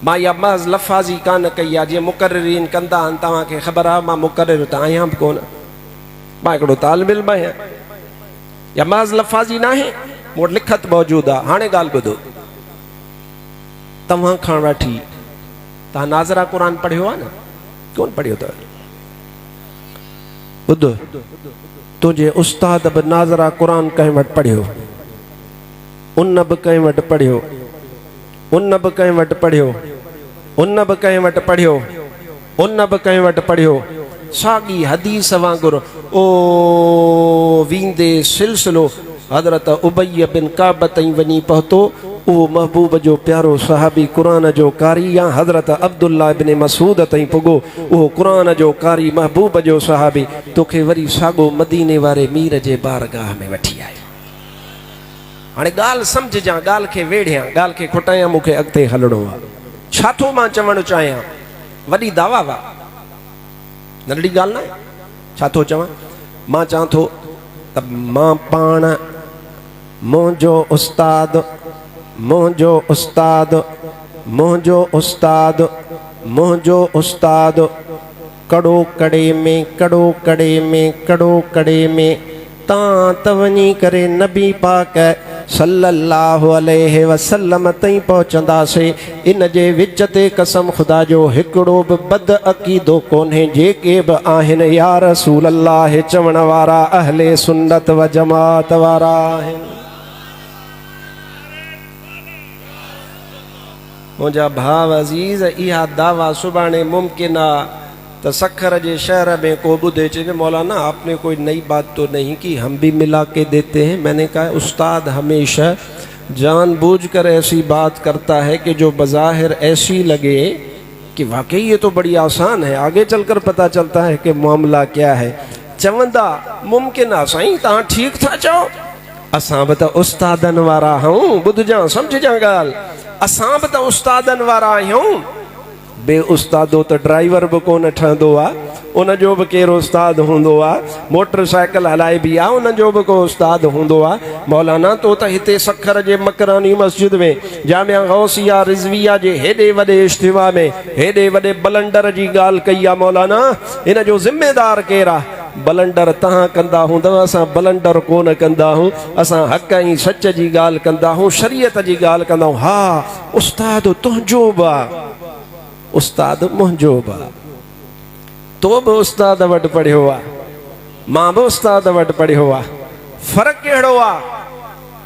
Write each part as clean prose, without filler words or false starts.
मां या महज़ लफ़ाज़ी कान कई आहे, जीअं मुक़र्रिरीन कंदा आहिनि। तव्हांखे ख़बर आहे मां मुक़र्रिर त आहियां बि कोन, मां हिकिड़ो तालिब इल्म आहियां। या महज़ लफ़ाज़ी न आहे, मूं वटि लिखत मौजूदु आहे। हाणे ॻाल्हि ॿुधो, तव्हां खां वठी तव्हां नाज़रा क़ुर पढ़ियो आहे न, कोन पढ़ियो अथव? ॿुधो, तुंहिंजे उस्ताद बि नाज़रा क़ुर कंहिं वटि पढ़ियो, उन बि कंहिं वटि पढ़ियो, उन बि कंहिं वटि पढ़ियो, उन बि कंहिं वटि पढ़ियो, उन बि कंहिं वटि पढ़ियो। साॻी हदीस वांगुरु ओ वींदे सिलसिलो हज़रत उबय बिन काब ताईं वञी पहुतो। उहो महबूब जो प्यारो सहाबी क़ुर जो कारी या हज़रत अब्दुल्ला इब्न मसूद ताईं पुॻो। उहो क़ुर जो कारी महबूब जो सहाबी तोखे वरी साॻो मदीने वारे मीर जे बारगाह में वठी आयो। हाणे ॻाल्हि सम्झजां, ॻाल्हि खे वेढ़ियां, ॻाल्हि खे खुटायां, मूंखे अॻिते हलणो आहे। छा थो मां चवणु चाहियां? वॾी दावा वा, नंढड़ी ॻाल्हि न आहे। छा थो चवां? मां चवां थो त मां पाण मुंहिंजो उस्ताद, मुंहिंजो उस्ताद, मुंहिंजो उस्ताद, मुंहिंजो उस्ताद कड़ो कड़े में, कड़ो कड़े में, कड़ो कड़े में तां त वञी करे नबी पाक सल्लल्लाहु अलैहि वसल्लम ताईं पहुचंदासीं। इन जे विच ते कसम ख़ुदा जो हिकिड़ो बि बद अक़ीदो कोन्हे। जेके बि आहिनि या रसूल अल्लाह चवण वारा अहले सुन्नत व जमात वारा आहिनि। मुंहिंजा भाउ अज़ीज़, इहा दावा सुभाणे मुमकिन आहे तो सखर के शहर में को बुधे चे मौलाना आपने कोई नई बात तो नहीं की, हम भी मिला के देते हैं। मैंने कहा उस्ताद हमेशा जानबूझकर ऐसी बात करता है कि जो बज़ाहिर ऐसी लगे कि वाकई ये तो बड़ी आसान है, आगे चलकर पता चलता है कि मामला क्या है। चवंदा मुमकिन आहे साईं, तव्हां ठीक था चओ, असां बि त उस्तादन वारा आहियूं। ॿुधजां, सम्झजां ॻाल्हि, असां बि त उस्तादन वारा आहियूं। बे उस्तादो तो ड्राइवर भी कोन ठहंदो आ, उन जो भी केरो उस्ताद हूंदो आ। मोटरसाइकिल हलाए भी आ, उन जो भी को उस्ताद हूंदो आ। मौलाना तो त हिते सखर जे मकरानी मस्जिद में जामिया गौसिया रिजविया जे हेॾे वॾे इज्तिमा में हेॾे वॾे बलंडर जी ॻाल्हि कई आहे। मौलाना इन जो ज़िम्मेदार केरु आहे? बलंडर तव्हां कंदा हूंदव, असां बलंडर कोन कंदा आहियूं। असां हक़ ऐं सच जी ॻाल्हि कंदा आहियूं, शरीयत जी ॻाल्हि कंदा आहियूं। हा उस्ताद तुंहिंजो बि आहे, उस्ताद मुंहिंजो बि, तो बि उस्ताद वटि पढ़ियो आहे, मां बि उस्ताद वटि पढ़ियो आहे। फ़र्क़ु कहिड़ो आहे?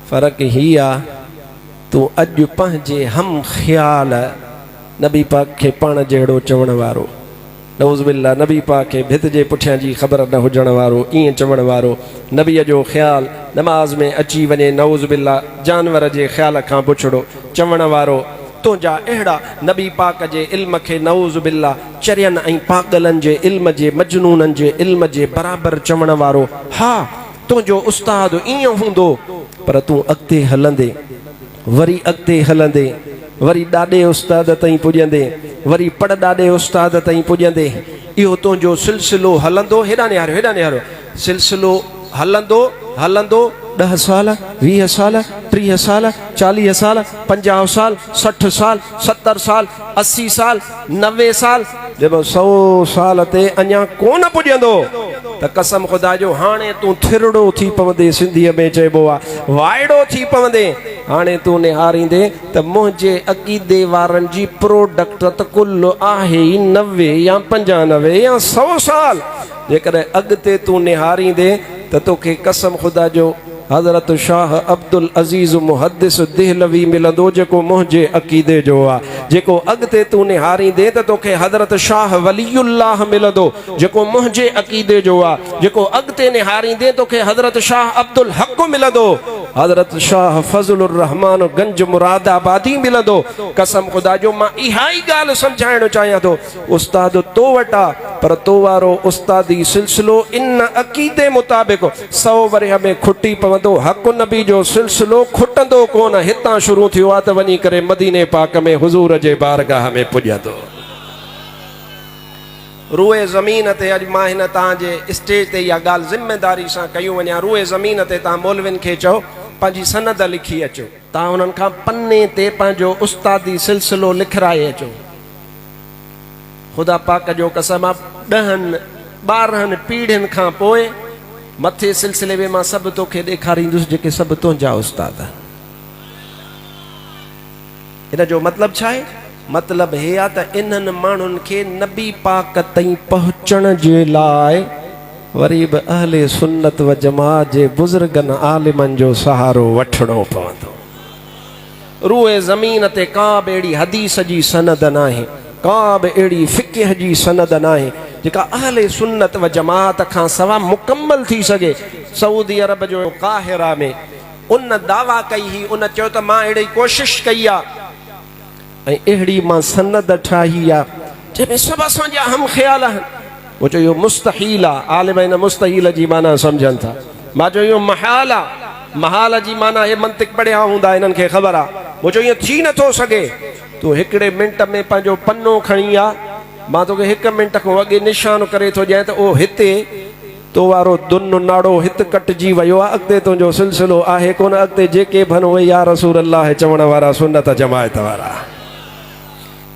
फ़र्क़ु ही आहे, तूं अॼु पंहिंजे हम ख़्याल नबी पाक खे पाण जहिड़ो चवण वारो, नऊज़ बिल्ला नबी पाक खे भित जे पुठियां जी ख़बर न हुजण वारो, ईअं चवण वारो, नबीअ जो ख़्याल नमाज़ में अची वञे, नऊज़ बिल्ला जानवर जे ख़्याल खां पुछड़ो चवण वारो। तुंहिंजा अहिड़ा नबी पाक जे इल्म खे नऊज़ बिल्ला चरियनि ऐं पागलनि जे इल्म जे, मजनूननि जे इल्म जे बराबरि चवण वारो। हा तुंहिंजो उस्ताद ईअं हूंदो, पर तूं अॻिते हलंदे, वरी अॻिते हलंदे, वरी ॾाॾे उस्ताद ताईं पुॼंदे, वरी पड़ ॾाॾे उस्ताद ताईं पुॼंदे, इहो तुंहिंजो सिलसिलो हलंदो। हेॾा निहारो, हेॾा निहारो, सिलसिलो हलंदो हलंदो 10 साल, 20 साल, 30 साल, 40 साल, 50 साल, 60 साल, 70 साल, 80 साल, 90 साल, जब 100 साल ते अञा कोन पुॼंदो त कसम ख़ुदा जो हाणे तूं थिरड़ो थी पवंदे। सिंधीअ में चइबो आहे वाइड़ो थी पवंदे। हाणे तूं निहारींदे त मुंहिंजे अक़ीदे वारनि जी प्रोडक्ट त कुल आहे ई 90 या 95 या 100 साल। जेकॾहिं अॻिते तूं निहारींदे त तोखे कसम ख़ुदा जो हज़रत शाह अब्दुल अज़ीज़ मुहद्दिस देहलवी मिलंदो, जेको मुंहिंजे अक़ीदे जो आहे। जेको अॻिते तूं निहारींदे त तोखे हज़रत शाह वलीउल्लाह मिलंदो, जेको मुंहिंजे अक़ीदे जो आहे। जेको अॻिते निहारींदे तोखे हज़रत शाह अब्दुल हक़ मिलंदो, हज़रत शाह फज़लुर रहमान गंज मुरादाबादी मिलंदो। कसम ख़ुदा जो मां इहा ई ॻाल्हि सम्झाइणु चाहियां थो। उस्ताद तो वटि आहे, पर तो वारो उस्तादी सिलसिलो इन अक़ीदे मुताबिक़ 100 वरिया में खुटी पवंदो। हक़ नबी जो सिलसिलो खुटंदो कोन। हितां शुरू थियो आहे त वञी करे मदीने पाक में हुज़ूर जे बारगाह में पुॼंदो। रूए ज़मीन ते अॼु मां हिन तव्हांजे स्टेज ते इहा ॻाल्हि ज़िम्मेदारी सां कयूं वञा। रूए ज़मीन ते तव्हां मौलविन खे चओ पंहिंजी सनद लिखी अचो, तव्हां उन्हनि खां पन्ने ते पंहिंजो उस्तादी सिलसिलो लिखाए अचो। ख़ुदा पाक जो कसम आहे 10-12 पीढ़ियुनि खां पोइ मथे सिलसिले में मां सभु तोखे ॾेखारींदुसि जेके सभु तुंहिंजा उस्ताद। इन जो मतिलबु छा आहे? मतिलबु हे आहे त इन्हनि माण्हुनि खे नबी पाक ताईं पहुचण जे लाइ वरी बि अहले सुन्नत व जमात जे बुज़ुर्गनि आलिमनि जो सहारो वठिणो पवंदो। रूए ज़मीन ते का बि अहिड़ी हदीस जी सनद न आहे, का बि अहिड़ी फ़िक़ह जी सनद न आहे जेका अहले सुन्नत व जमात खां सवाइ मुकम्मल थी सघे। सऊदी अरब जो काहिरा में उन दावा कई ही, उन चयो त मां अहिड़ी कोशिश कई आहे ऐं अहिड़ी मां सनद ठाही आहे जंहिंमें सभु असांजा हम ख़्याल आहिनि। वो चयो इहो मुस्तहील आहे। आलिम इन मुस्तहील जी माना सम्झनि था। मां चयो इहो महाल आहे। महाल जी माना हे मंतिक पढ़िया हूंदा, इन्हनि खे ख़बर आहे। वो चयो ईअं थी नथो सघे। तूं हिकिड़े मिंट में पंहिंजो पनो खणी आ, मां तोखे 1 मिंट खां अॻे निशान करे थो ॾियां त ओ हिते तो वारो दुन नाड़ो हिते कटिजी वियो आहे, अॻिते तुंहिंजो सिलसिलो आहे कोन। अॻिते जेके बि उहे या रसूल अल्लाह चवण वारा सुन्नत जमायत वारा।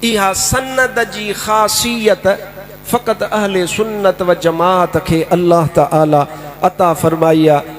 इहा सनद जी ख़ासियत फ़क़त अहले सुन्नत व जमात खे अल्लाह ताला अता फरमाई आहे।